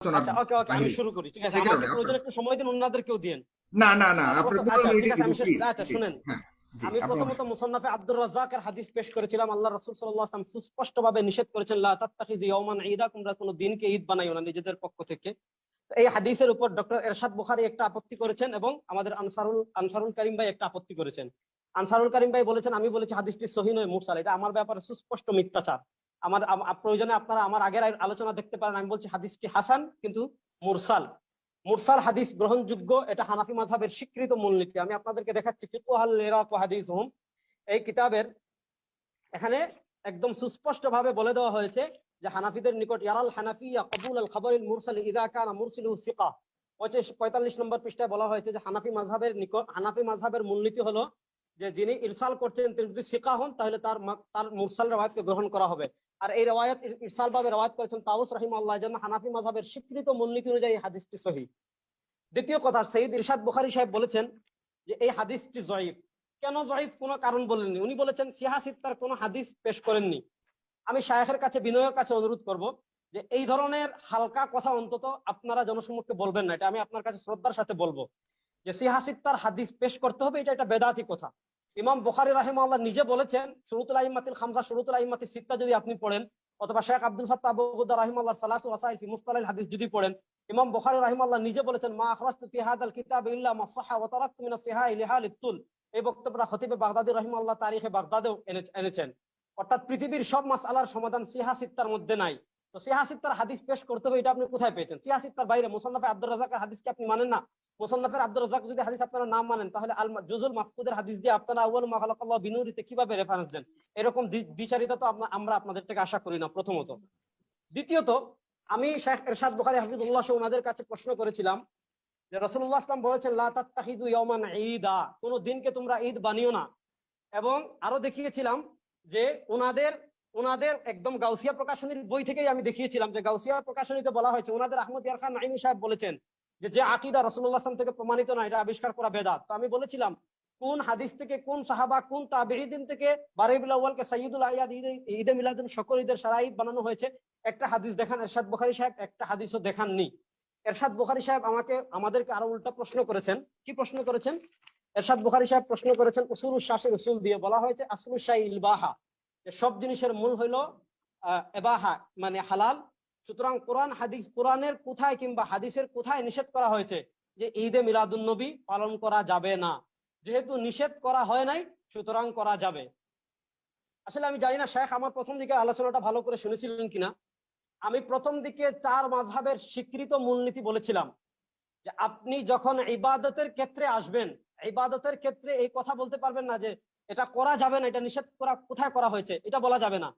আচ্ছা, ওকে ওকে, আমি বাইরে। শুরু করি। ঠিক আছে, সে কারণে আমাকে প্রয়োজন একটু সময় দিন, অন্যদেরকেও দিন। না না না, আপনার 15 আচ্ছা ঠিক মিনিটই আছে, দিব আমি শেষ, প্লিজ আচ্ছা প্লিজ। শুনেন। হ্যাঁ জি, আমি আপনার প্রথমত মুসান্নাফে আব্দুর রাজ্জাকের হাদিস পেশ করেছিলাম। আল্লাহ রাসূল সাল্লাল্লাহু আলাইহি ওয়াসাল্লাম সুস্পষ্টভাবে নিষেধ করেছেন, লা তাত্তাখিযু ইয়াওমান ঈদা, তোমরা কোনো দিনকে ঈদ বানাইও না নিজেদের পক্ষ থেকে। তো এই হাদিসের উপর ডক্টর এরশাদ বুখারী একটা আপত্তি করেছেন এবং আমাদের আনসারুল কারীম ভাই একটা আপত্তি করেছেন। আনসারুল কারীম ভাই বলেছেন, আমি বলেছি হাদিসটি সহিহ নয়, মুরসাল। এটা আমার ব্যাপারে সুস্পষ্ট মিথ্যাচার। প্রয়োজনে আপনারা আমার আগের আলোচনা দেখতে পারেন। আমি বলছি হাদিসটি হাসান কিন্তু মুরসাল। মুরসাল হাদিস গ্রহণযোগ্য, এটা হানাফি মাযহাবের স্বীকৃত মূলনীতি। আমি আপনাদেরকে দেখাচ্ছি ফিকহুল ইরাক ওয়া হাদিসুহুম, এই কিতাবের এখানে একদম সুস্পষ্ট ভাবে বলে দেওয়া হয়েছে যে হানাফিদের নিকট ইয়ারাল হানাফিয়া কবুল আল খাবরিল মুরসাল ইযা কানা মুরসিলু সিকা। 45 নম্বর পৃষ্ঠায় বলা হয়েছে যে হানাফি মাযহাবের মূলনীতি হলো যে যিনি ইরসাল করছেন তিনি যদি সিকা হন তাহলে তার মুরসাল রওয়ায়াতকে গ্রহণ করা হবে। আর এই রওয়ায়াত ইরসাল ভাবে রওয়ায়াত করেছেন তাউস রাহিমাহুল্লাহ, জন্য হানাফি মাযহাবের স্বীকৃত মূলনীতি অনুযায়ী হাদিসটি সহিহ। দ্বিতীয় কথা, সৈয়দ ইরশাদ বুখারী সাহেব বলেছেন যে এই হাদিসটি জয়ীফ। কেন জয়ীফ, কোনো কারণ বলেননি। উনি বলেছেন সিহা সিত্তার কোনো হাদিস পেশ করেননি। আমি শায়েখের কাছে বিনয়ের কাছে অনুরোধ করব যে এই ধরনের হালকা কথা অন্তত আপনারা জনসম্মুখে বলবেন না। এটা আমি আপনার কাছে শ্রদ্ধার সাথে বলবো যে সিহা সিত্তার হাদিস পেশ করতে হবে, এটা বেদাতি কথা। ইমাম বুখারী রাহিমাহুল্লাহ নিজে বলেছেন, শুরুতুল আইম্মাতিল খামসা, শুরুতুল আইম্মাতিস সিত্তা যদি আপনি পড়েন, অথবা শেখ আব্দুল ফাত্তাহ আবু গুদা রাহিমাহুল্লাহ সালাসু ওয়াসাইল ফি মুসতালাহিল হাদিস যদি পড়েন, ইমাম বুখারী রাহিমাহুল্লাহ নিজে বলেছেন, মা আখরাজতু ফি হাদাল কিতাব ইল্লা মা সাহহা ওয়া তারাকতু মিনাস সিহাহ লিহালিত তুল। এই বক্তব্যটা খতিবে বাগদাদী রাহিমাহুল্লাহ তারিখে বাগদাদেও এনেছেন। অর্থাৎ পৃথিবীর সব মাসআলার সমাধান সিহা সিত্তার মধ্যে নাই। তো সিহা সিত্তার হাদিস পেশ করতে হবে, এটা আপনি কোথায় পেয়েছেন? সিহা সিত্তার বাইরে মুসান্নাফে আব্দুর রাজ্জাকের হাদিস কি আপনি মানেন না? মুসান্নাফের আব্দুর রাজ্জাক যদি হাদিস আপনারা নাম মানেন, তাহলে আল জুজুল মাফকুদের হাদিস দিয়ে আপনারা আউয়াল মা খালাকাল্লাহু বিনুরিতে কিভাবে রেফারেন্স দেন? এরকম দ্বিচারিতা তো আমরা আপনাদের থেকে আশা করি না, প্রথমত। দ্বিতীয়ত, আমি শেখ এরশাদ বুখারী হাফিজুল্লাহ সহ ওনাদের কাছে প্রশ্ন করেছিলাম যে রাসূলুল্লাহ সাল্লাল্লাহু আলাইহি ওয়াসাল্লাম বলেছেন, লা তাত্তাখিযু ইয়াওমান ঈদা, কোন দিনকে তোমরা ঈদ বানিও না। এবং আরো দেখিয়েছিলাম যে ওনাদের ওনাদের একদম গাউসিয়া প্রকাশনীর বই থেকেই আমি দেখিয়েছিলাম যে গাউসিয়া প্রকাশনীতে বলা হয়েছে, ওনাদের আহমদ ইয়ার খান নাঈমি সাহেব বলেছেন যে আকীদা রাসূলুল্লাহ সাল্লাল্লাহু আলাইহি ওয়াসাল্লাম থেকে প্রমাণিত না, এটা আবিষ্কার করা বেদাত। তো আমি বলেছিলাম কোন হাদিস থেকে, কোন সাহাবা, কোন তাবেঈন থেকে রবিউল আউয়ালকে সাইয়্যিদুল আয়াদ, ঈদে মিলাদুন, সকল ঈদের সারা ঈদ বানানো হয়েছে? একটা হাদিস দেখান এরশাদ বুখারী সাহেব, একটা হাদিসও দেখাননি। এরশাদ বুখারী সাহেব আমাদেরকে আরো উল্টা প্রশ্ন করেছেন। কি প্রশ্ন করেছেন? এরশাদ বুখারী সাহেব প্রশ্ন করেছেন উসুলুশ শাসের উসুল দিয়ে। বলা হয়েছে আসলুশ শাই ইলবাহা, যে সব জিনিসের মূল হইলো ইবাহা, মানে হালাল। সুতরাং কোরআনের কোথায় কিংবা হাদিসের কোথায় নিষেধ করা হয়েছে যে ঈদে মিলাদুন নবী পালন করা যাবে না? যেহেতু নিষেধ করা হয় নাই, সুতরাং করা যাবে। আসলে আমি জানি না শেখ আমার প্রথম দিকে আলোচনাটা ভালো করে শুনেছিলেন কিনা। আমি প্রথম দিকে 4 মাযহাবের স্বীকৃত মূলনীতি বলেছিলাম যে আপনি যখন ইবাদতের ক্ষেত্রে আসবেন, ইবাদতের ক্ষেত্রে এই কথা বলতে পারবেন না যে এটা করা যাবে না, এটা নিষেধ করা কোথায় করা হয়েছে, এটা বলা যাবে না।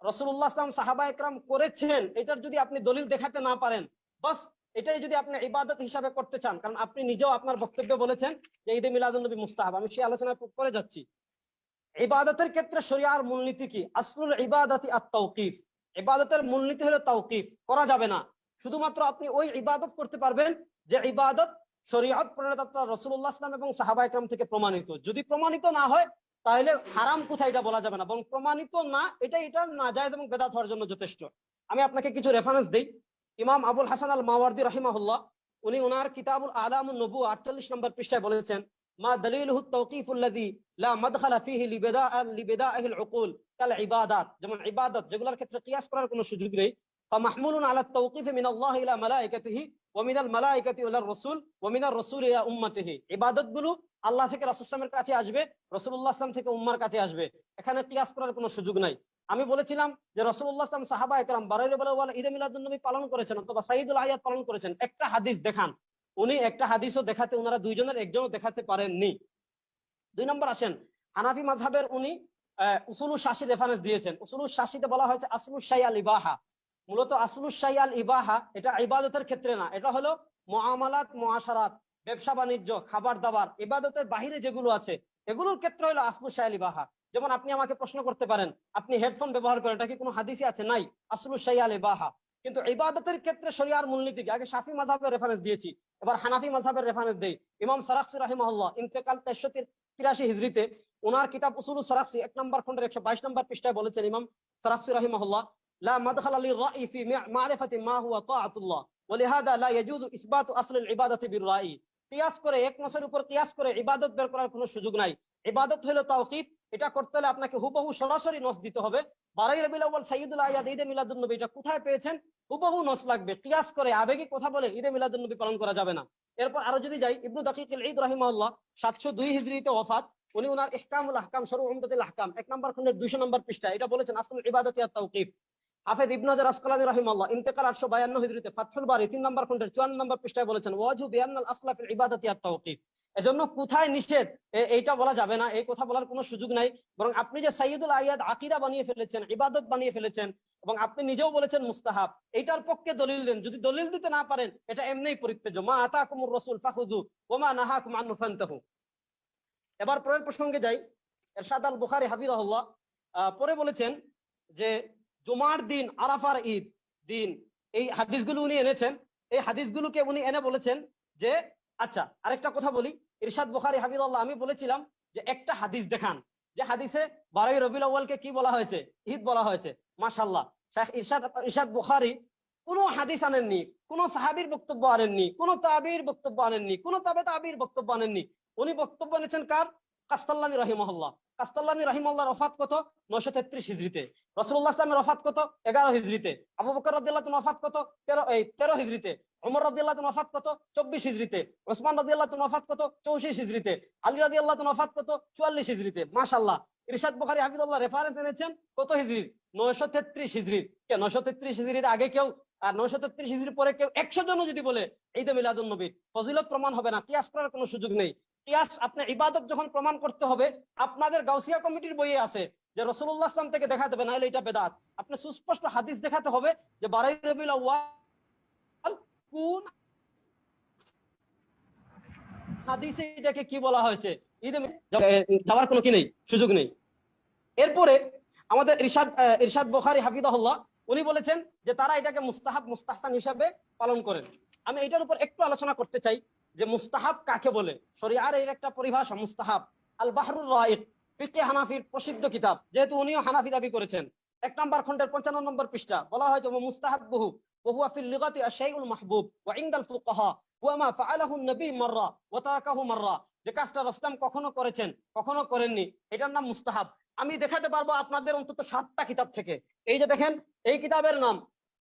রাসূলুল্লাহ সাল্লাল্লাহু আলাইহি ওয়াসাল্লাম, সাহাবা একরাম করেছেন, এটার যদি আপনি দলিল দেখাতে না পারেন, বাস এটাই যদি আপনি ইবাদত হিসাবে করতে চান, কারণ আপনি নিজেও আপনার বক্তব্যে বলেছেন যে ঈদে মিলাদুন নবী মুস্তাহাব। আমি সেই আলোচনায় করে যাচ্ছি। ইবাদতের ক্ষেত্রে শরিয়ার মূলনীতি কি? আসলুল ইবাদাতি আত-তাওকিফ। ইবাদতের মূলনীতি হলো তাওকিফ, করা যাবে না। শুধুমাত্র আপনি ওই ইবাদত করতে পারবেন যে ইবাদত শরীয়ত প্রণেতা রাসূলুল্লাহ সাল্লাল্লাহু আলাইহি ওয়াসাল্লাম এবং সাহাবা একরাম থেকে প্রমাণিত। যদি প্রমাণিত না হয় তাহলে হারাম কোথায় এটা বলা যাবে না, এবং প্রমাণিত না এটা নাজায়েজ এবং বেদাত হওয়ার জন্য যথেষ্ট। আমি আপনাকে কিছু রেফারেন্স দেই। ইমাম আবুল হাসান আল মাওয়ারদি রাহিমাহুল্লাহ, উনি ওনার কিতাবুল আলামুন নবুওয়া 48 নম্বর পৃষ্ঠায় বলেছেন, মা দলিলুহু তাওকিফুল্লাযী লা মাদখালা ফীহি লিবিদাইহিল উকুল কাল ইবাদাত। যেমন ইবাদত যেগুলোর ক্ষেত্রে কিয়াস করার কোনো সুযোগ নেই, ফামাহমুলুন আলা তাওকিফ মিনাল্লাহি ইলা মালাইকাতিহি ওয়া মিনাল মালাইকাতি ইলা রাসূল ওয়া মিনার রাসূল ইলা উম্মতিহি। ইবাদতগুলো আল্লাহ থেকে রাসূল সাল্লাল্লাহু আলাইহি ওয়াসাল্লামের কাছে আসবে, রাসূলুল্লাহ সাল্লাল্লাহু আলাইহি ওয়াসাল্লাম থেকে উম্মার কাছে আসবে। এখানে কিয়াস করার কোনো সুযোগ নাই। আমি বলেছিলাম যে রাসূলুল্লাহ সাল্লাল্লাহু আলাইহি ওয়াসাল্লাম, সাহাবা একরাম রবিউল আউয়াল ঈদে মিলাদুন নবী পালন করেছেন অথবা সাইয়্যিদুল আয়াত পালন করেছেন, একটা হাদিস দেখান। উনি একটা হাদিসও দেখাতে, ওনারা দুইজনের একজনও দেখাতে পারেননি। 2 নম্বর আসেন, হানাফি মাযহাবের উনি উসুলুশ শাসি রেফারেন্স দিয়েছেন। উসুলুশ শাসিতে বলা হয়েছে আসলুশ শাই আল ইবাহা। মূলত আসলুশ শাই আল ইবাহা এটা ইবাদতের ক্ষেত্রে না, এটা হলো মুআমালাত, মুআশারাত, ব্যবসা বাণিজ্য, খাবার দাবার, ইবাদতের বাহিরে যেগুলো আছে এগুলোর ক্ষেত্রে হলো আসলুশ শাই আল ইবাহা। যেমন আপনি আমাকে প্রশ্ন করতে পারেন, আপনি হেডফোন ব্যবহার করেন, এটা কি কোনো হাদিসে আছে? নাই, আসলুশ শাই আল ইবাহা। কিন্তু ইবাদতের ক্ষেত্রে শরিয়ার মূলনীতি কি? আগে শাফি মাযহাবের রেফারেন্স দিয়েছি, এবার হানাফি মাযহাবের রেফারেন্স দেই। ইমাম সারাখসি রাহিমাহুল্লাহ ইন্তেকাল 483 হিজরিতে, ওনার কিতাব উসুলুস সারাখসি 1 নম্বর খন্ডের 122 নম্বর পৃষ্ঠায় বলেছেন ইমাম সারাখসি রাহিমাহুল্লাহ, লা মাদখালা লির-রাই ফি মা'রিফাতি মা হুয়া তাআতুল্লাহ ওয়া লিহাযা লা ইয়াজুযু ইসবাতু আসলিল ইবাদাতি বির-রাই। কিয়াস করে, এক নসের উপর কিয়াস করে ইবাদত বের করার কোনো সুযোগ নাই। ইবাদত হলো তাওকীফ, এটা করতে হলে আপনাকে হুবহু সরাসরি নস দিতে হবে। 12 রবিউল আউয়াল সাইয়্যিদুল আয়াদ ঈদে মিলাদুন নবী, এটা কোথায় পেয়েছেন? হুবহু নস লাগবে। কিয়াস করে আবেগী কথা বলে ঈদে মিলাদুন নবী পালন করা যাবে না। এরপর আরো যদি যাই, ইবনু দাকিকুল ঈদ রাহিমাহুল্লাহ 702 হিজরিতে ওয়াফাত। উনি ওনার ইহকামুল আহকাম শরহ উমদাতুল আহকাম 1 নম্বর খণ্ডের 200 নম্বর পৃষ্ঠা এটা বলেছেন আসলুল ইবাদাতি আত তাওকীফ। হাফেজ ইবনে হাজার আসকালানী রাহিমাহুল্লাহ ইন্তেকাল 852 হিজরিতে ফাতহুল বারী 3 নম্বর খণ্ডের 54 নম্বর পৃষ্ঠায় বলেছেন ওয়াজু বিআন্নাল আসলা ফিল ইবাদাতি আত তাওকীফ। এজন্য কোথায় নিষেধ এইটা বলা যাবে না, এই কথা বলার কোনো সুযোগ নাই। বরং আপনি যে সাইয়্যিদুল আয়াদ আকীদা বানিয়ে ফেলেছেন, ইবাদত বানিয়ে ফেলেছেন, এবং আপনি নিজেও বলেছেন মুস্তাহাব, এইটার পক্ষে দলিল দেন। যদি দলিল দিতে না পারেন এটা এমনিই পরিত্যাজ্য। মা আতাকুমুর রাসূল ফাখুযু ওয়া মা নাহাকুম আনহু ফান্তাহু। এবার পরের প্রসঙ্গে যাই। ইরশাদ আল বুখারী হাফিজাহুল্লাহ পরে বলেছেন যে জুমার দিন আরাফার ঈদ দিন, এই হাদিসগুলো উনি এনেছেন। এই হাদিসগুলোকে উনি এনে বলেছেন যে আচ্ছা আরেকটা কথা বলি, ইরশাদ বুখারী হাফিজাহুল্লাহ আমি বলেছিলাম যে একটা হাদিস দেখান যে হাদিসে 12 রবিউল আউয়ালকে কি বলা হয়েছে? ঈদ বলা হয়েছে। মাশাআল্লাহ, শাইখ ইরশাদ বুখারী কোনো হাদিস আনেননি, কোনো সাহাবীর বক্তব্য আনেননি, কোনো তাবিঈর বক্তব্য আনেননি, কোনো তাবে তাবিঈর বক্তব্য আনেননি। উনি বক্তব্য এনেছেন কার? কাসতাল্লানী রাহিমাহুল্লাহ। কাসতাল্লানী রাহিমাহুল্লাহর ওফাত কত? 933 হিজরিতে। রাসূলুল্লাহ সাল্লাল্লাহু আলাইহি ওয়াসাল্লামের ওফাত কত? 11 হিজরিতে। আবু বকর রাদিয়াল্লাহু তাআলা ওফাত কত? 13 হিজরিতে। ওমর রাদিয়াল্লাহু তাআলা ওফাত কত? 24 হিজরিতে। ওসমান রাদিয়াল্লাহু তাআলা ওফাত কত? 64 হিজরিতে। আলী রাদিয়াল্লাহু তাআলা ওফাত কত? 44 হিজরিতে। মাশাআল্লাহ, ইরশাদ বুখারী হাফিজাহুল্লাহ রেফারেন্স এনেছেন কত হিজরির? 933 হিজরির। কে 933 হিজরির আগে কেউ আর 933 হিজরির পরে কেউ 100 জন যদি বলে ঈদে মিলাদুন নবী, ফজিলত প্রমাণ হবে না, কিয়াস করার কোনো সুযোগ নেই। কিয়াস আপনি ইবাদত যখন প্রমাণ করতে হবে, আপনাদের গাউসিয়া কমিটির বইয়ে আছে যে রাসূলুল্লাহ সাল্লাল্লাহু আলাইহি ওয়াসাল্লাম থেকে দেখাতে হবে, নাহলে এটা বেদাত। আপনি সুস্পষ্ট হাদিস দেখাতে হবে যে 12 রবিউল আউয়াল কোন হাদিসে এটাকে কি বলা হয়েছে, ঈদে যাওয়ার কোনো কি নেই, সুযোগ নেই। এরপরে আমাদের ইরশাদ বুখারী হাফিজাহুল্লাহ উনি বলেছেন যে তারা এটাকে মুস্তাহাব মুস্তাহসান হিসাবে পালন করেন। আমি এটার উপর একটু আলোচনা করতে চাই যে মুস্তাহাব কাকে বলে। শরিয়ার এর একটা পরিভাষা মুস্তাহাব। আল বাহরুর রাইক ফিকহে হানাফির প্রসিদ্ধ কিতাব, যেহেতু উনিও হানাফি দাবি করেছেন, 1 নম্বর খণ্ডের 55 নম্বর পৃষ্ঠা বলা হয় যে মুস্তাহাব্বুহু ওয়া হুয়া ফিল লিগাতি আশ-শাইউল মাহবুব ওয়া ইনদাল ফুকাহা ওয়া মা ফাআলাহু an-নবী মাররা ওয়া তারাকাহু মাররা। যে কাজটা রাসূল কখনো করেছেন কখনো করেননি, এটার নাম মুস্তাহাব। আমি দেখাতে পারবো আপনাদের অন্তত 7টা কিতাব থেকে। এই যে দেখেন, এই কিতাবের নাম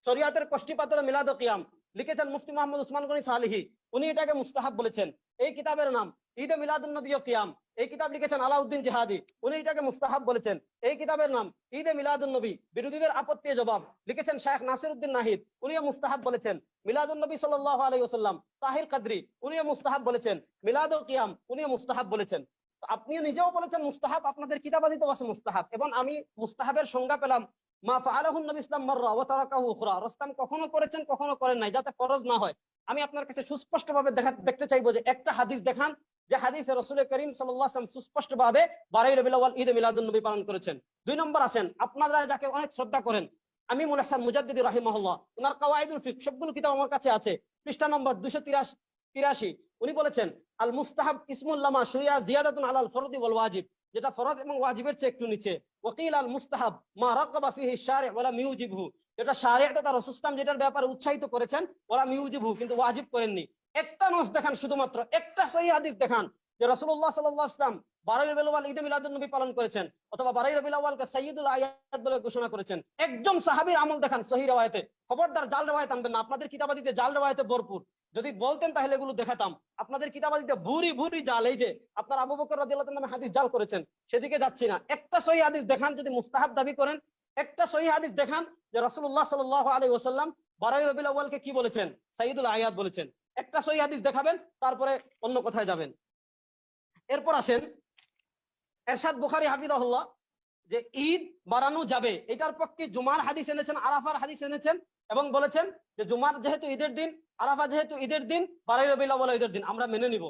শরিয়াতের কষ্টিপাতর মিলাদ ও কিয়াম, লিখেছেন মুফতি মুহাম্মদ উসমান গনি সালেহী, উনি এটাকে মুস্তাহাব বলেছেন। এই কিতাবের নাম ঈদে মিলাদুন নবী ও কিয়াম, এই কিতাব লিখেছেন আলাউদ্দিন জিহাদি, উনি এটাকে মুস্তাহাব বলেছেন। এই কিতাবের নাম ঈদে মিলাদুন নবী বিরোধীদের আপত্তি জবাব, লিখেছেন শাইখ নাসিরউদ্দিন নাহিদ, উনিও মুস্তাহাব বলেছেন। মিলাদুন নবী সাল্লাল্লাহু আলাইহি ওয়াসাল্লাম তাহির কাদরি, উনিও মুস্তাহাব বলেছেন। মিলাদ ও কিয়াম উনিও মুস্তাহাব বলেছেন। আপনি নিজেও বলেছেন মুস্তাহাব, আপনাদের কিতাবাদিতেও আছে মুস্তাহাব। এবং আমি মুস্তাহাবের সংজ্ঞা পেলাম মা ফাআলাহু নবী ইসলাম মাররা ওয়া তারাকাহু উখরা, রাসূল কখনো করেছেন কখনো করেন নাই, যাতে ফরজ না হয়। আমি আপনার কাছে সুস্পষ্টভাবে দেখতে চাইবো যে একটা হাদিস দেখান যে হাদিসে রাসূল করিম সাল্লাল্লাহু আলাইহি ওয়াসাল্লাম সুস্পষ্টভাবে 12 রবিউল আউয়াল ঈদে মিলাদুন নবী পালন করেছেন। 2 নম্বর আসেন, আপনারা যাকে অনেক শ্রদ্ধা করেন আমিমুল হাসান মুজাদ্দিদি রাহিমাহুল্লাহ, ওনার কাওয়াইদুল ফিকহ সবগুলো কিতাব আমার কাছে আছে, পৃষ্ঠা নম্বর 283। উনি বলেছেন আল মুস্তাহাব ইসমুল লামা শুরিয়া জিয়াদাতুন আলাল ফরদি ওয়াল ওয়াজিব, যেটা ফরজ এবং ওয়াজিবের চেয়ে একটু নিচে। ওয়াকিল আল মুস্তাহাব মা রাগাবা ফিহি শারি' ওয়া লাম ইউজিবহু, যেটা শারি'আ তথা রাসূল সাল্লাল্লাহু যেটার ব্যাপারে উৎসাহিত করেছেন, ওয়া লাম ইউজিবহু কিন্তু ওয়াজিব করেননি। একটা নস দেখান, শুধুমাত্র একটা সহিহ হাদিস দেখান যে রাসূলুল্লাহ সাল্লাল্লাহু আলাইহি ওয়াসাল্লাম 12 রবিউল আউয়াল ঈদে মিলাদুন নবী পালন করেছেন, অথবা 12 রবিউল আউয়ালকে সাইয়্যিদুল আয়াত বলে ঘোষণা করেছেন। একজন সাহাবীর আমল দেখান সহিহ riwayate। খবরদার জাল riwayat আনবেন না, আপনাদের কিতাবাদিতে জাল riwayate ভরপুর। যদি বলতেন তাহলে এগুলো দেখাতাম। আপনাদের কিতাবাদিতে ভুরি ভুরি জাল, এই যে আপনার আবু বকর রাদিয়াল্লাহু তাআলা নামে হাদিস জাল করেছেন, সেদিকে যাচ্ছি না। একটা সহিহ হাদিস দেখান, যদি মুস্তাহাব দাবি করেন একটা সহিহ হাদিস দেখান যে রাসূলুল্লাহ সাল্লাল্লাহু আলাইহি ওয়াসাল্লাম 12 রবিউল আউয়ালকে কি বলেছেন, সাইয়্যিদুল আয়াত বলেছেন। একটা সহিহ হাদিস দেখাবেন, তারপরে অন্য কথায় যাবেন। এরপর আসেন ইরশাদ বুখারী হাফিজাহুল্লাহ যে ঈদ বাড়ানো যাবে, এটার পক্ষে জুমার হাদিস এনেছেন, আরাফার হাদিস এনেছেন, এবং বলেছেন যে জুমার যেহেতু ঈদের দিন, আরাফা যেহেতু ঈদের দিন, 12 রবিউল আউয়াল ঈদের দিন, আমরা মেনে নিব।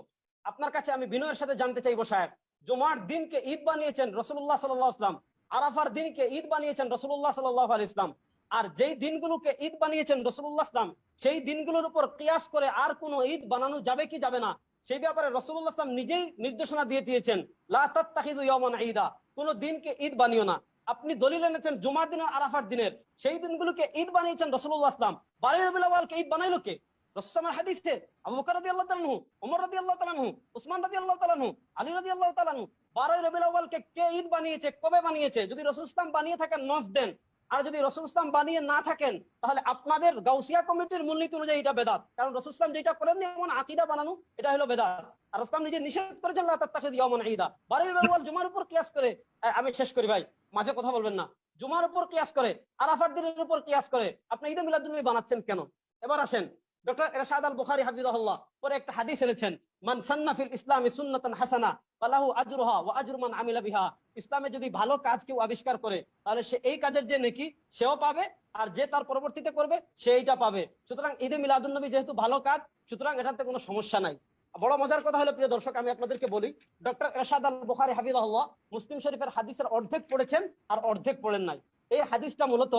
আপনার কাছে আমি বিনয়ের সাথে জানতে চাইবো সাহেব, জুমার দিনকে ঈদ বানিয়েছেন রাসূলুল্লাহ সাল্লাল্লাহু আলাইহি ওয়াসাল্লাম, আরাফার দিনকে ঈদ বানিয়েছেন রাসূলুল্লাহ সাল্লাল্লাহু আলাইহি ওয়াসাল্লাম, আর যেই দিনগুলোকে ঈদ বানিয়েছেন রাসূলুল্লাহ সাল্লাল্লাহু আলাইহি ওয়াসাল্লাম, সেই দিনগুলোর উপর কিয়াস করে আর কোনো ঈদ বানানো যাবে কি যাবে না, সেই ব্যাপারে রাসূলুল্লাহ সাল্লাল্লাহু আলাইহি ওয়াসাল্লাম নিজেই নির্দেশনা দিয়ে দিয়েছেন, লা তাত্তাখিযু ইয়াওমান ঈদা, কোন দিনকে ঈদ বানিও না। আপনি দলিল এনেছেন জুমার দিন আর আরাফার দিনের, সেই দিনগুলোকে ঈদ বানিয়েছেন রাসূলুল্লাহ সাল্লাল্লাহু আলাইহি ওয়াসাল্লাম। 12 রবিউল আউয়ালকে ঈদ বানাইলো কে? রাসূলের হাদিসে আবু বকর রাদিয়াল্লাহু তাআলা আনহু, ওমর রাদিয়াল্লাহু তাআলা আনহু, উসমান রাদিয়াল্লাহু তাআলা আনহু, আলী রাদিয়াল্লাহু তাআলা আনহু 12 রবিউল আউয়ালকে কে ঈদ বানিয়েছে, কবে বানিয়েছে? যদি রাসূল সাল্লাল্লাহু আলাইহি ওয়াসাল্লাম বানিয়ে থাকেন নস দেন, আর যদি রাসূল সাল্লাল্লাহু আলাইহি ওয়াসাল্লাম বানিয়ে না থাকেন তাহলে আপনাদের গাউসিয়া কমিটির মূলনীতি অনুযায়ী এটা বেদাত। কারণ রাসূল সাল্লাল্লাহু আলাইহি ওয়াসাল্লাম যেটা করেননি এমন আকীদা বানানো, এটা হলো বেদাত। আর রাসূল নিজে নিষেধ করেছেন লা তাত্তাখিযু ইয়াওমান ঈদা। 12 রবিউল আউয়াল জুমার উপর কিয়াস করে, আমি শেষ করি ভাই, মাঝে কথা বলবেন না। জুমার উপর কিয়াস করে, আরাফার দিনের উপর কিয়াস করে আপনি ঈদে মিলাদুন নবী বানাচ্ছেন কেন? এবার আসেন, ডক্টর ইরশাদ আল বুখারী হাফিজাহুল্লাহ পরে একটা হাদিস এনেছেন, মান সান্না ফিল ইসলামি সুন্নাতান হাসানা ফালাহু আজরুহা ওয়া আজরু মান আমিলা বিহা। ইসলামে যদি ভালো কাজ কেউ আবিষ্কার করে তাহলে সে এই কাজের যে নেকি সেও পাবে, আর যে তার পরবর্তীতে করবে সে এইটা পাবে। সুতরাং ঈদে মিলাদুন নবী যেহেতু ভালো কাজ, সুতরাং এটাতে কোনো সমস্যা নাই। বড় মজার কথা হলো প্রিয় দর্শক, আমি আপনাদেরকে বলি, ডক্টর ইরশাদ আল বুখারী হাফিজাহুল্লাহ মুসলিম শরীফের হাদিসের অর্ধেক পড়েছেন আর অর্ধেক পড়েন নাই। এই হাদিসটা মূলত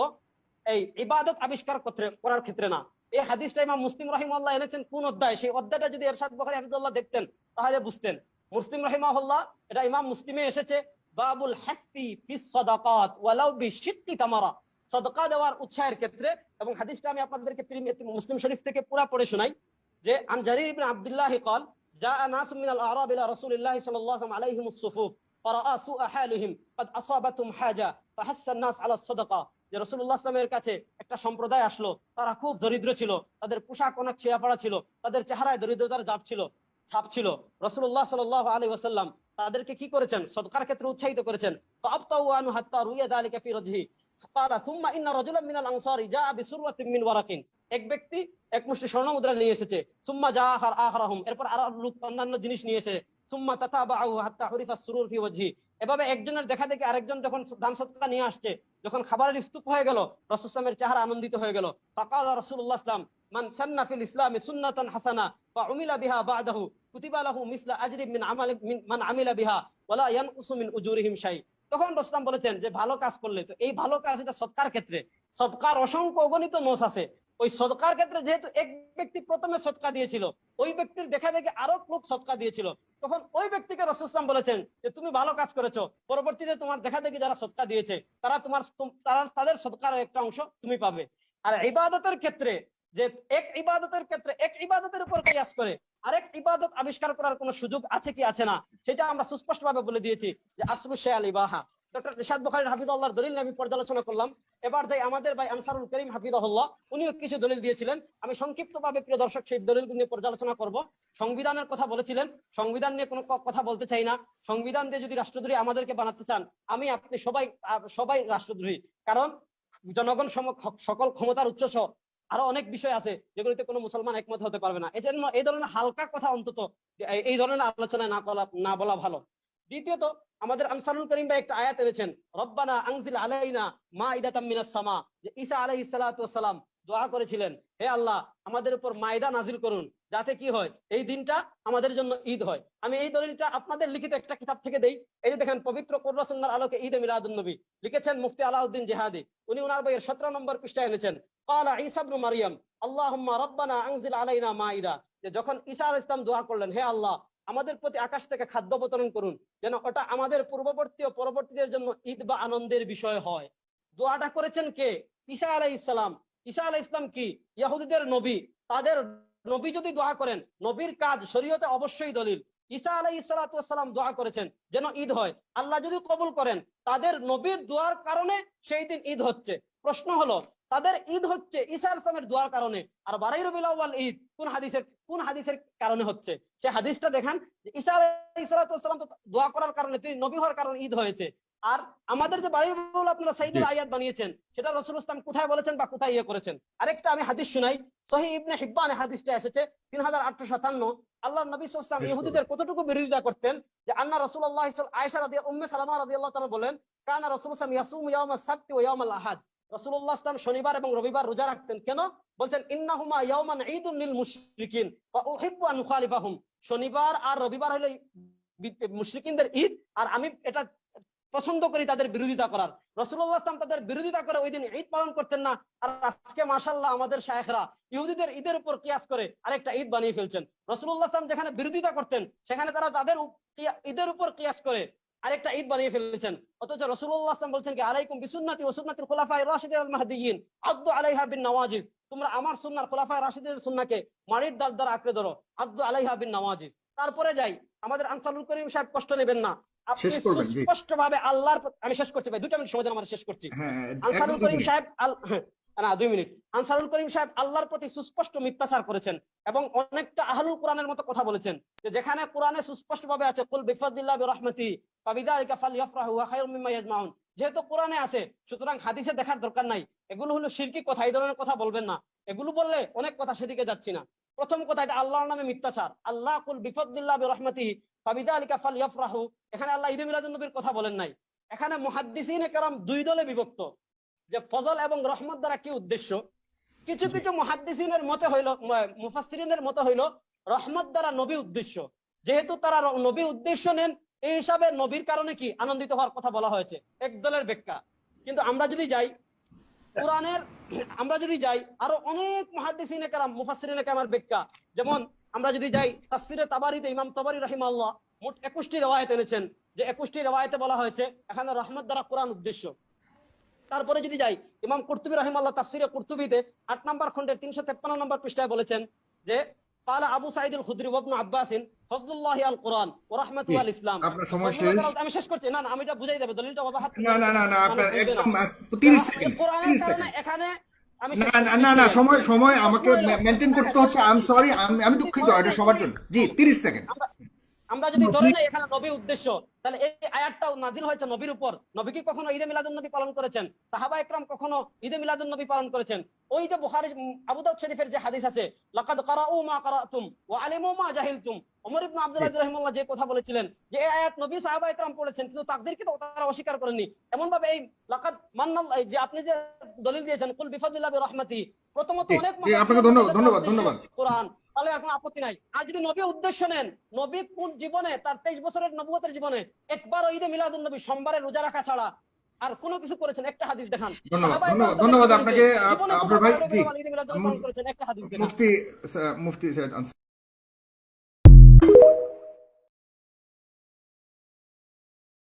এই ইবাদত আবিষ্কার করার ক্ষেত্রে না। এই হাদিসটা ইমাম মুসলিম রাহিমাহুল্লাহ এনেছেন কোন অধ্যায়, সেই অধ্যায়টা যদি ইরশাদ বুখারী হাফিজাহুল্লাহ দেখতেন তাহলে বুঝতেন। মুসলিম রাহিমাহুল্লাহ, এটা ইমাম মুসলিমে এসেছে, বাবুল হাক্কি ফিস সাদাকাত ওয়ালাউ বিশিক্কি তামারা, সাদকা দেওয়ার উৎসাহের ক্ষেত্রে। এবং হাদিসটা আমি আপনাদেরকে মুসলিম শরীফ থেকে পুরো পড়ে শোনাই, যে আন জারীর ইবনে আব্দুল্লাহ قال جاء ناس من الاعراب الى رسول الله صلى الله عليه الصفوف فراى سوء حالهم قد اصابتهم حاجه فحث الناس على الصدقه। যে রাসূলুল্লাহ সাল্লাল্লাহু আলাইহি ওয়াসাল্লামের কাছে একটা সম্প্রদায় আসলো, তারা খুব দরিদ্র ছিল, তাদের পোশাক অনেক ছেঁড়া ফাড়া ছিল, তাদের চেহারায় দরিদ্রতার ছাপ ছিল। রাসূলুল্লাহ সাল্লাল্লাহু আলাইহি ওয়াসাল্লাম তাদেরকে কি করেছেন? সদকার ক্ষেত্রে উৎসাহিত করেছেন। ফাআবতাউ আনহু হাত্তা রুইয়া যালিকা ফি রাজহি قال ثم ان رجلا من الانصار جاء بسرة من ورق। এক ব্যক্তি এক মুষ্টি স্বর্ণ মুদ্রা নিয়ে এসেছে। সুম্মা জা আখরাহুম, এরপর আর লোক অন্যান্য জিনিস নিয়ে এসেছে। সুম্মা তাতাবাউ হাত্তা হুরিফা সুরুর ফি ওয়াজহি। এভাবে একজনের দেখা দেখি আরেকজন যখন দান সদকা নিয়ে আসছে, যখন খাবারের স্তূপ হয়ে গেল, রাসূল সাল্লাল্লাহু আলাইহি ওয়াসাল্লামের চেহারা আনন্দিত হয়ে গেল। ফাকালা রাসূলুল্লাহ সাল্লাল্লাহু আলাইহি ওয়াসাল্লাম মান সান্না ফিল ইসলামি সুন্নাতান হাসানা ফাউমিলা বিহা বা'দাহু কুতিবা লাহু মিসলা আজরি মিন আমালি মান আমিলা বিহা ওয়ালা ইয়ানকুসু মিন উজুরিহিম শাই। তখন রাসূল বলেছেন যে ভালো কাজ করলে, তো এই ভালো কাজ এটা সদকার ক্ষেত্রে, সদকার অসংখ্য অগণিত নস আছে। ওই সদকার ক্ষেত্রে যেহেতু এক ব্যক্তি প্রথমে সদকা দিয়েছিল, ওই ব্যক্তির দেখা দেখে আরো লোক সদকা দিয়েছিল, তখন ওই ব্যক্তিকে রাসূল সাল্লাল্লাহু আলাইহি ওয়াসাল্লাম বলেছেন যে তুমি ভালো কাজ করেছো, পরবর্তীতে তোমার দেখা দেখি যারা সদকা দিয়েছে তাদের সদকার একটা অংশ তুমি পাবে। আর ইবাদতের ক্ষেত্রে, যে এক ইবাদতের উপর কিয়াস করে আরেক ইবাদত আবিষ্কার করার কোনো সুযোগ আছে কি আছে না, সেটা আমরা সুস্পষ্ট ভাবে বলে দিয়েছি যে আসলু শাইআল ইবাহা। ডক্টর ইরশাদ বুখারী হাফিজাহুল্লাহর দলিল আমি পর্যালোচনা করলাম। এবার যাই আমাদের ভাই আনসারুল করিম হাফিজাহুল্লাহ, উনিও কিছু দলিল দিয়েছিলেন। আমি সংক্ষিপ্তভাবে প্রিয় দর্শক সেই দলিলগুলো নিয়ে পর্যালোচনা করব। সংবিধানের কথা বলেছিলেন, সংবিধান নিয়ে কোনো কথা বলতে চাই না। সংবিধান দিয়ে যদি রাষ্ট্রদ্রোহী আমাদেরকে বানাতে চান, আমি আপনি সবাই রাষ্ট্রদ্রোহী। কারণ জনগণ সকল ক্ষমতার উৎস আরো অনেক বিষয় আছে যেগুলিতে কোনো মুসলমান একমত হতে পারবে না। এজন্য এই ধরনের হালকা কথা অন্তত এই ধরনের আলোচনায় না বলা ভালো। দ্বিতীয়ত, আমাদের আনসারুল করিম ভাই একটা আয়াত এনেছেন, রব্বানা আনজিল আলাইনা মাইদাতাম মিনাস সামা, যে ঈসা আলাইহিস সালাতু ওয়াস সালাম দোয়া করেছিলেন, হে আল্লাহ আমাদের উপর মাইদা নাজিল করুন, যাতে কি হয় এই দিনটা আমাদের জন্য ঈদ হয়। আমি এই দলিলটা আপনাদের লিখিত একটা কিতাব থেকে দেই। এই যে দেখেন, পবিত্র কোরআন সুন্নাহর আলোকে ঈদে মিলাদুন নবী লিখেছেন মুফতি আলাউদ্দিন জিহাদি। উনি ওনার বইয়ের 17 নম্বর পৃষ্ঠায় এনেছেন, ক্বালা ঈসা ইবনে মারইয়াম আল্লাহুম্মা রব্বানা আনজিল আলাইনা মাইদা, যে যখন ঈসা আলাইহিস সালাম দোয়া করলেন, হে আল্লাহ আমাদের প্রতি আকাশ থেকে খাদ্য অবতরণ করুন, যেন ওটা আমাদের পূর্ববর্তী ও পরবর্তীদের জন্য ঈদ বা আনন্দের বিষয় হয়। দোয়াটা করেছেন কে? ঈসা আলাইহিস সালাম। ঈসা আলাইহিস সালাম কি ইহুদিদের নবী? তাদের নবী যদি দোয়া করেন, নবীর কাজ শরীয়তে অবশ্যই দলিল। ঈসা আলাইহিস সালাতু ওয়াস সালাম দোয়া করেছেন যেন ঈদ হয়, আল্লাহ যদি কবুল করেন তাদের নবীর দোয়ার কারণে সেই দিন ঈদ হচ্ছে। প্রশ্ন হলো, তাদের ঈদ হচ্ছে ঈসা আলাইহিস সালামের দোয়ার কারণে, আর 12 রবিউল আউয়াল ঈদ কোন হাদিসের কারণে হচ্ছে? সেই হাদিসটা দেখান যে ঈসা আলাইহিস সালাতু ওয়াস সালাম তো দোয়া করার কারণে, তিনি নবী হওয়ার কারণে ঈদ হয়েছে। আর আমাদের যে 12 রবিউল আপনারা সাইদুল আয়াত বানিয়েছেন, সেটা রাসূলুল্লাহ সাল্লাল্লাহু আলাইহি ওয়াসাল্লাম কোথায় বলেছেন বা কোথায় করেছেন? আরেকটা আমি হাদিস শুনাই, সহিহ ইবনে হিব্বানে হাদিসটা এসেছে 3857। আল্লাহর নবী সাল্লাল্লাহু আলাইহি ওয়াসাল্লাম ইহুদিদের কতটুকু বিরোধিতা করতেন, যে আন্না রাসূলুল্লাহ আয়েশা উম্মে সালামা রাদিয়াল্লাহু তাআলা বলেন, কানা রাসূলুল্লাহ সাল্লাল্লাহু আলাইহি ওয়াসাল্লাম ইয়াসুমু ইয়াওমাস সাবতি ওয়া ইয়াওমাল আহাদ। রাসূলুল্লাহ সাল্লাল্লাহু আলাইহি ওয়াসাল্লাম শনিবার এবং রবিবার রোজা রাখতেন। কেন? বলছেন ইন্নাহুমা ইয়াওমান ঈদুন লিল মুশরিকিন ওয়া উহিব্বু আন উখালিফাহুম। শনিবার আর রবিবার হলো মুশরিকিনদের ঈদ, আর আমি এটা পছন্দ করি তাদের বিরোধিতা করার। রাসূলুল্লাহ সাল্লাল্লাহু আলাইহি ওয়াসাল্লাম তাদের বিরোধিতা করে ওই দিন ঈদ পালন করতেন না, আর আজকে মাশাআল্লাহ আমাদের শায়েখরা ইহুদিদের ঈদের উপর কিয়াস করে আরেকটা ঈদ বানিয়ে ফেলছেন। রাসূলুল্লাহ সাল্লাল্লাহু আলাইহি ওয়াসাল্লাম যেখানে বিরোধিতা করতেন, সেখানে তারা তাদের ঈদের উপর কিয়াস করে আরেকটা ঈদ বানিয়ে ফেলেছেন। অথচ রাসূলুল্লাহ সাল্লাল্লাহু আলাইহি ওয়াসাল্লাম বলছেন কি আলাইকুম বিসুন্নতি ওয়া সুন্নাতিল খুলাফায়ে রাশিদিন আল মাহদিয়িন আদদু আলাইহা বিন নওয়াজিজ, তোমরা আমার সুন্নাহ খুলাফায়ে রাশিদিনের সুন্নাহকে মারির দাঁত দ্বারা আঁকড়ে ধরো, আদদু আলাইহা বিন নওয়াজিজ। তারপরে যাই, আমাদের আনসারুল করিম সাহেব কষ্ট নেবেন না, আপনি সুস্পষ্টভাবে আল্লাহর, আমি শেষ করছি ভাই, 2 মিনিট সময় দেন আমার, শেষ করছি। আনসারুল করিম সাহেব না 2 মিনিট, আনসারুল করিম সাহেব আল্লাহর প্রতি সুস্পষ্ট মিথ্যাচার করেছেন এবং অনেকটা আহলুল কোরআনের মতো কথা বলেছেন, যে যেখানে কোরআনে সুস্পষ্টভাবে আছে কুল বিফাদিল্লাহি ওয়া রাহমাতিহি ফাবিযালিকা ফালইফরাহু ওয়া খায়রুম মিম্মা ইয়াজমাউন, যেহেতু কোরআনে আছে সুতরাং হাদিসে দেখার দরকার নাই। এগুলো হলো শিরকি কথা, এই ধরনের কথা বলবেন না। এগুলো বললে অনেক কথা, সেদিকে যাচ্ছি না। প্রথম কথা, এটা আল্লাহর নামে মিথ্যাচার। আল্লাহ কুল বিফাদিল্লাহি ওয়া রাহমাতিহি ফাবিযালিকা ফালইফরাহু, এখানে আল্লাহ ঈদে মিলাদুন নবীর কথা বলেন নাই। এখানে মুহাদ্দিসিনে কেরাম 2 দলে বিভক্ত, যে ফজল এবং রহমত দ্বারা কি উদ্দেশ্য। কিছু কিছু মুহাদ্দিসিনের মতে হইল, মুফাসসিরিনের মতে হইল রহমত দ্বারা নবী উদ্দেশ্য, যেহেতু তারা নবী উদ্দেশ্য নেন এই হিসাবে নবীর কারণে কি আনন্দিত হওয়ার কথা বলা হয়েছে, এক দলের ব্যাখ্যা। কিন্তু আমরা যদি যাই কোরআনের, আমরা যদি যাই আরো অনেক মুহাদ্দিসিনে কেরাম মুফাসসিরিনে কেরামের ব্যাখ্যা, যেমন আমরা যদি যাই তাফসিরে তাবারিতে ইমাম তাবারি রাহিমাহুল্লাহ মোট 21টি রিওয়ায়াত এনেছেন, যে 21টি রিওয়ায়াতে বলা হয়েছে এখানে রহমত দ্বারা কোরআন উদ্দেশ্য। তারপরে যদি যাই ইমাম কুরতুবী রাহিমাহুল্লাহ তাফসিরে কুরতুবীতে 8 নম্বর খণ্ডের 353 নম্বর পৃষ্ঠায় বলেছেন যে قال আবু সাঈদ আল খুদরি ওয়া ইবনে আব্বাস ফজলুল্লাহি আল কুরআন ওয়া রাহমাতু আল ইসলাম। আপনার সময় শেষ, আমি শেষ করছি। না আমি এটা বুঝাই দেব, দলিলটা ওয়াজাহাত। না আপনার একদম 30 সেকেন্ড, কোরআনের কারণে এখানে আমি না সময় আমাকে মেইনটেইন করতে হচ্ছে। আই এম সরি, আমি দুঃখিত, এটা সবার জন্য। জি 30 সেকেন্ড। আমরা যদি ধরে নেই এখানে নবী উদ্দেশ্য, তাহলে এই আয়াতটাও নাজিল হয়েছে নবীর উপর। নবী কি কখনো ঈদে মিলাদুন নবী পালন করেছেন? সাহাবা একরাম কখনো ঈদে মিলাদুন নবী পালন করেছেন? ওই যে বুখারী আবু দাউদ শরীফের যে হাদিস আছে, লাকাদ কারাউ মা কারাতুম ওয়া আলিমু মা জাহিলতুম, ওমর ইবনে আব্দুল আজিজ রাহিমাহুল্লাহ যে কথা বলেছিলেন যে এই আয়াত নবী সাহাবা একরাম পড়েছেন কিন্তু তাকদীরকে তো তারা অস্বীকার করেননি। এমন ভাবে এই লাকাদ মান্নাল্লাহ, যে আপনি যে দলিল দিয়েছেন কুল বিফাদিল্লাহি ওয়া রাহমাতিহি, প্রথমত অনেক আপনাকে ধন্যবাদ কোরআন, তাহলে আর কোনো আপত্তি নাই। আর যদি নবী উদ্দেশ্য নেন, নবী কোন জীবনে তার 23 বছরের নবুয়তের জীবনে একবার ঈদে মিলাদুন নবী সোমবারে রোজা রাখা ছাড়া আর কোনো কিছু করেছেন? একটা হাদিস দেখান। ধন্যবাদ আপনাকে আপনার ভাই। জি ঈদে মিলাদুন নবী পালন করেছেন, একটা হাদিস দেখান। মুফতি সৈয়দ